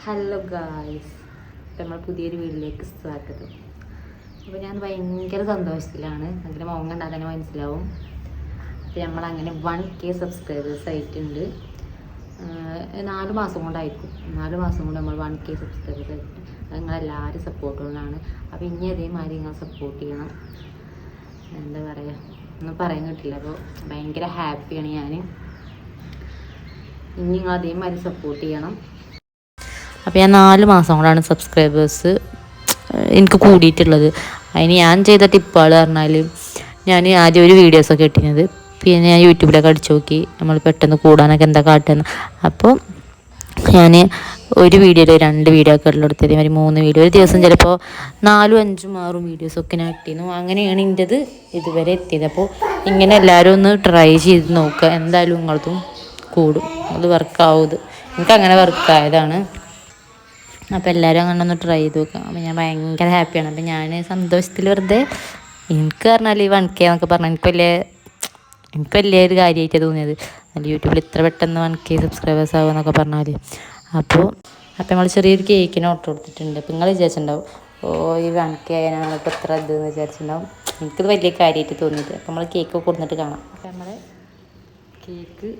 Hello guys, നമ്മൾ പുതിയൊരു വീട്ടിലേക്ക് സ്വാഗതം. അപ്പോൾ ഞാൻ ഭയങ്കര സന്തോഷത്തിലാണ്. അങ്ങനെ മുഖം കണ്ടാൽ തന്നെ മനസ്സിലാവും. അപ്പോൾ നമ്മളങ്ങനെ 1K സബ്സ്ക്രൈബേഴ്സ് ആയിട്ടുണ്ട്. 4 മാസം കൊണ്ടായിരിക്കും. 4 മാസം കൊണ്ട് നമ്മൾ 1K സബ്സ്ക്രൈബേഴ്സ് ആയിട്ടുണ്ട്. അത് നിങ്ങളെല്ലാവരും സപ്പോർട്ട് കൊണ്ടാണ്. അപ്പോൾ ഇനി അതേമാതിരി നിങ്ങൾ സപ്പോർട്ട് ചെയ്യണം. എന്താ പറയുക, ഒന്നും പറയാൻ കിട്ടില്ല. അപ്പോൾ ഭയങ്കര ഹാപ്പിയാണ് ഞാൻ. ഇനി നിങ്ങൾ അതേമാതിരി സപ്പോർട്ട് ചെയ്യണം. അപ്പോൾ ഞാൻ 4 മാസം കൊണ്ടാണ് സബ്സ്ക്രൈബേഴ്സ് എനിക്ക് കൂടിയിട്ടുള്ളത്. അതിന് ഞാൻ ചെയ്ത ടിപ്പുകൾ പറഞ്ഞാൽ, ഞാൻ ആദ്യം ഒരു വീഡിയോസൊക്കെ ഇട്ടിരുന്നത്, പിന്നെ ഞാൻ യൂട്യൂബിലൊക്കെ അടിച്ചു നോക്കി നമ്മൾ പെട്ടെന്ന് കൂടാനൊക്കെ എന്താ കാട്ടുന്നത്. അപ്പോൾ ഞാൻ ഒരു വീഡിയോയിൽ 2 വീഡിയോ ഒക്കെ ഉള്ളെടുത്തത് ഒരു 3 വീഡിയോ, ഒരു ദിവസം ചിലപ്പോൾ 4, 5, 6 വീഡിയോസൊക്കെ ഞാൻ ഇട്ടിരുന്നു. അങ്ങനെയാണ് എൻ്റെത് ഇതുവരെ എത്തിയത്. അപ്പോൾ ഇങ്ങനെ എല്ലാവരും ഒന്ന് ട്രൈ ചെയ്ത് നോക്കുക, എന്തായാലും നിങ്ങളതും കൂടും. അത് വർക്കാവും. എനിക്കങ്ങനെ വർക്കായതാണ്. അപ്പോൾ എല്ലാവരും അങ്ങനെ ഒന്ന് ട്രൈ ചെയ്ത് നോക്കാം. അപ്പോൾ ഞാൻ ഭയങ്കര ഹാപ്പിയാണ്. അപ്പോൾ ഞാൻ സന്തോഷത്തിൽ വെറുതെ, എനിക്ക് പറഞ്ഞാൽ ഈ 1K എന്നൊക്കെ പറഞ്ഞാൽ എനിക്ക് വലിയൊരു കാര്യമായിട്ട് തോന്നിയത്. അല്ല, യൂട്യൂബിൽ ഇത്ര പെട്ടെന്ന് 1K സബ്സ്ക്രൈബേഴ്സ് ആകുമെന്നൊക്കെ പറഞ്ഞാൽ. അപ്പോൾ നമ്മൾ ചെറിയൊരു കേക്കിന് ഓർഡർ കൊടുത്തിട്ടുണ്ട്. അപ്പോൾ നിങ്ങൾ വിചാരിച്ചിട്ടുണ്ടാവും, ഈ 1K ആയതിനാണ് ഇപ്പോൾ ഇത്ര ഇതെന്ന് വിചാരിച്ചിട്ടുണ്ടാവും. എനിക്കത് വലിയ കാര്യമായിട്ട് തോന്നിയത്. അപ്പോൾ നമ്മൾ കേക്ക് കൊടുത്തിട്ട് കാണാം. അപ്പോൾ നമ്മൾ കേക്ക്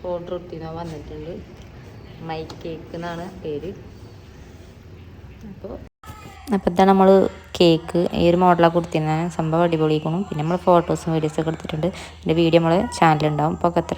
ഓർഡർ കൊടുത്തിരുന്ന വന്നിട്ടുണ്ട്. മൈ കേക്ക് എന്നാണ് പേര്. അപ്പോൾ ഇതാണ് നമ്മൾ കേക്ക് ഈ ഒരു മോഡലാണ് കൊടുത്തിരുന്നത്. സംഭവം അടിപൊളിക്കണം. പിന്നെ നമ്മൾ ഫോട്ടോസും വീഡിയോസൊക്കെ എടുത്തിട്ടുണ്ട്. എൻ്റെ വീഡിയോ നമ്മളെ ചാനലുണ്ടാവും. അപ്പോൾ അത്ര